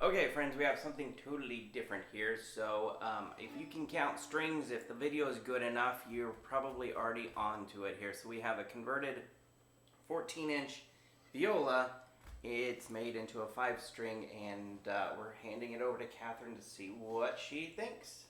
Okay, friends, we have something totally different here. So, if you can count strings, if the video is good enough, you're probably already onto it here. So we have a converted 14-inch viola. It's made into a 5-string, and we're handing it over to Catherine to see what she thinks.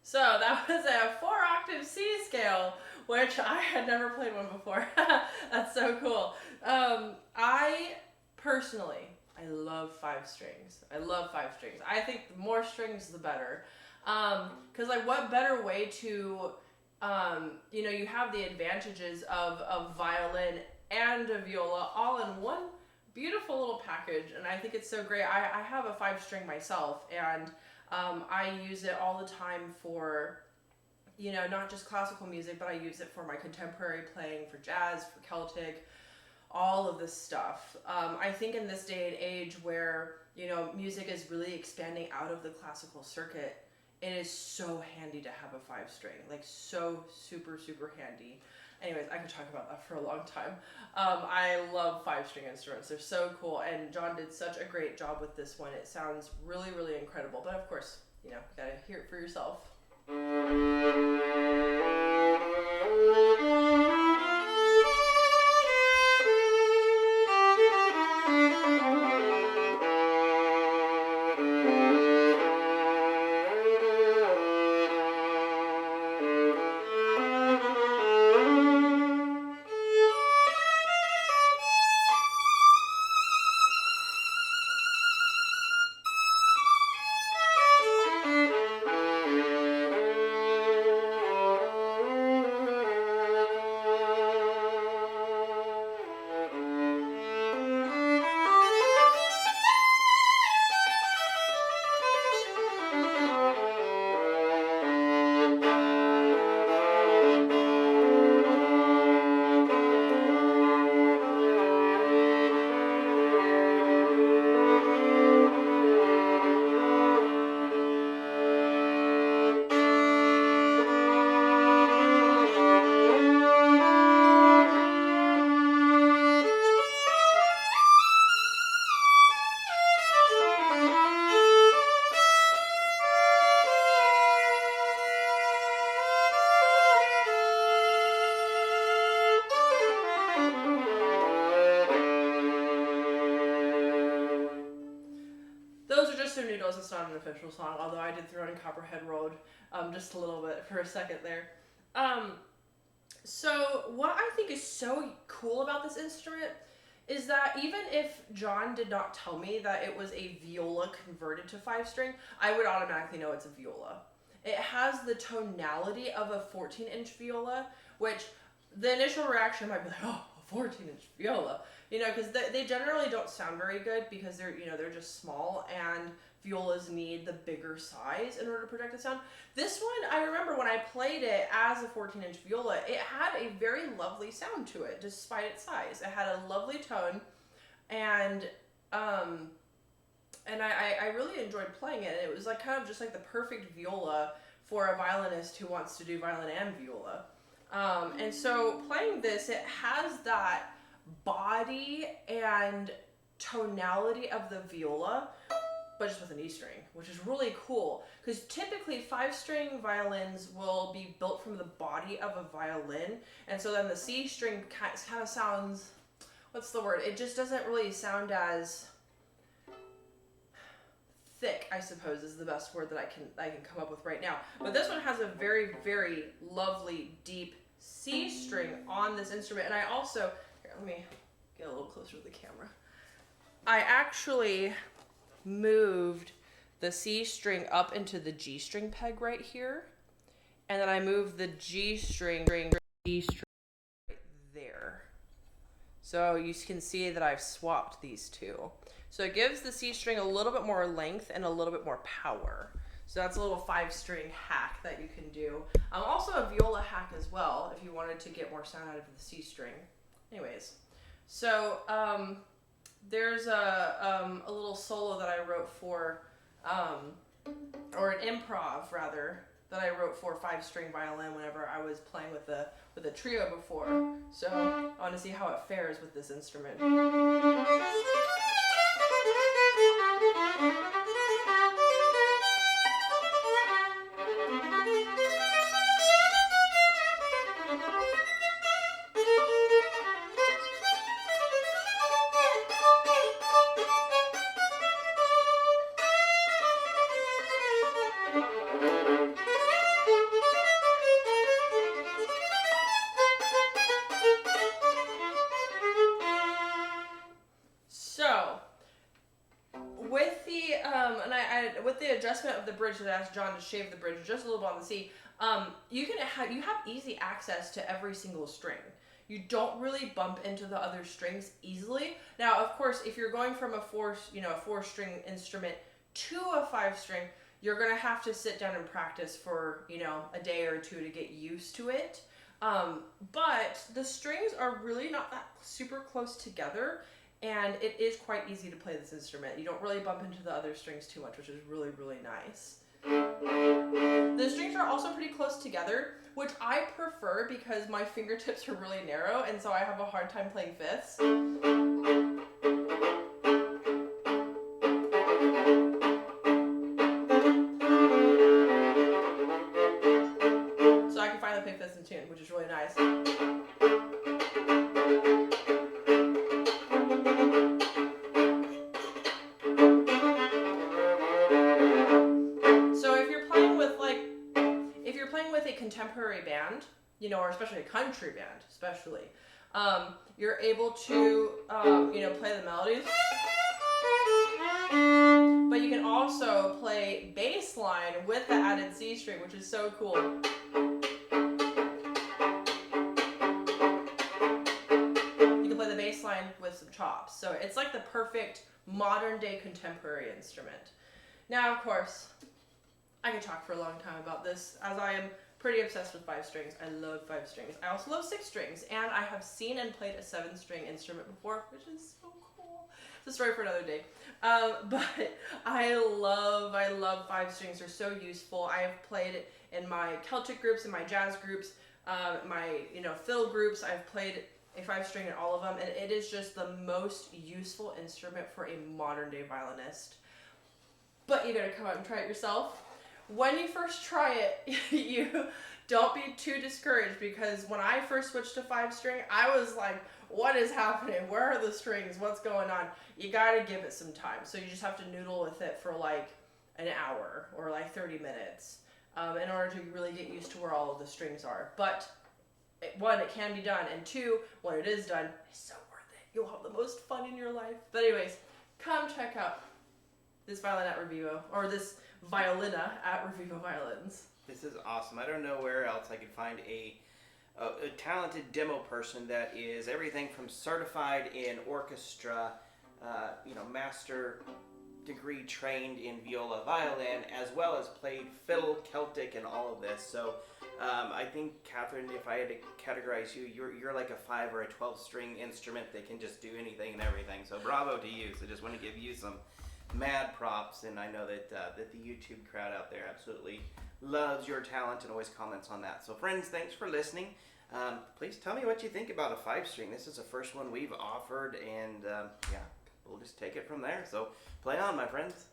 So that was a 4-octave C scale, which I had never played one before. That's so cool. I personally, I love 5 strings. I love 5 strings. I think the more strings, the better. Because like, what better way to, you have the advantages of a violin and a viola all in one beautiful little package, and I think it's so great. I have a 5-string myself, and I use it all the time for, not just classical music, but I use it for my contemporary playing, for jazz, for Celtic, all of this stuff. I think in this day and age where, music is really expanding out of the classical circuit, it is so handy to have a 5-string, like so super, super handy. Anyways, I could talk about that for a long time. I love 5-string instruments. They're so cool, and John did such a great job with this one. It sounds really, really incredible, but of course, you gotta hear it for yourself. Those are just some noodles. It's not an official song, although I did throw in Copperhead Road just a little bit for a second there. So what I think is so cool about this instrument is that even if John did not tell me that it was a viola converted to 5-string, I would automatically know it's a viola. It has the tonality of a 14-inch viola, which the initial reaction might be like, oh, a 14-inch viola, because they generally don't sound very good because they're just small, and violas need the bigger size in order to project the sound. This one, I remember when I played it as a 14-inch viola, it had a very lovely sound to it, despite its size. It had a lovely tone, and I really enjoyed playing it. And it was like kind of just like the perfect viola for a violinist who wants to do violin and viola. And so playing this, it has that body and tonality of the viola, but just with an E string, which is really cool, because typically 5-string violins will be built from the body of a violin, and so then the C string kind of sounds, what's the word? It just doesn't really sound as thick, I suppose, is the best word that I can come up with right now. But this one has a very, very lovely deep C string on this instrument, and I also, here, let me get a little closer to the camera. I actually moved the C string up into the G string peg right here, and then I moved the G string right there. So you can see that I've swapped these two. So it gives the C string a little bit more length and a little bit more power. So that's a little 5-string hack that you can do. Also a viola hack as well if you wanted to get more sound out of the C string. Anyways, so there's a little solo that I wrote for, or an improv rather, that I wrote for 5-string violin whenever I was playing with a trio before. So I want to see how it fares with this instrument. So, with the with the adjustment of the bridge that I asked John to shave the bridge just a little bit on the C, you have easy access to every single string. You don't really bump into the other strings easily. Now, of course, if you're going from a 4-string instrument to a 5-string, you're gonna have to sit down and practice for a day or two to get used to it. But the strings are really not that super close together. And it is quite easy to play this instrument. You don't really bump into the other strings too much, which is really, really nice. The strings are also pretty close together, which I prefer because my fingertips are really narrow, and so I have a hard time playing fifths. So I can finally play fifths in tune, which is really nice. Contemporary band, or especially a country band, you're able to, play the melodies, but you can also play bass line with the added C string, which is so cool. You can play the bass line with some chops, so it's like the perfect modern day contemporary instrument. Now, of course, I could talk for a long time about this, as I am pretty obsessed with 5 strings. I love 5 strings. I also love 6 strings, and I have seen and played a 7-string instrument before, which is so cool. It's a story for another day. But I love 5 strings. They're so useful. I have played it in my Celtic groups, in my jazz groups, my fiddle groups. I've played a 5-string in all of them, and it is just the most useful instrument for a modern day violinist. But you gotta come out and try it yourself. When you first try it, you don't be too discouraged, because when I first switched to 5-string, I was like, what is happening? Where are the strings? What's going on? You gotta give it some time. So you just have to noodle with it for like an hour or like 30 minutes in order to really get used to where all of the strings are. But 1, it can be done, and 2, when it is done, it's so worth it. You'll have the most fun in your life. But anyways, come check out this violin at Revivo, or this violina at Revivo Violins. This is awesome. I don't know where else I could find a talented demo person that is everything from certified in orchestra, master degree trained in viola, violin, as well as played fiddle, Celtic, and all of this. So I think, Catherine, if I had to categorize you, you're like a 5 or a 12-string instrument that can just do anything and everything. So bravo to you. So just want to give you some mad props, and I know that that the YouTube crowd out there absolutely loves your talent and always comments on that. So friends, thanks for listening. Please tell me what you think about a 5-string. This is the first one we've offered, and we'll just take it from there. So play on, my friends.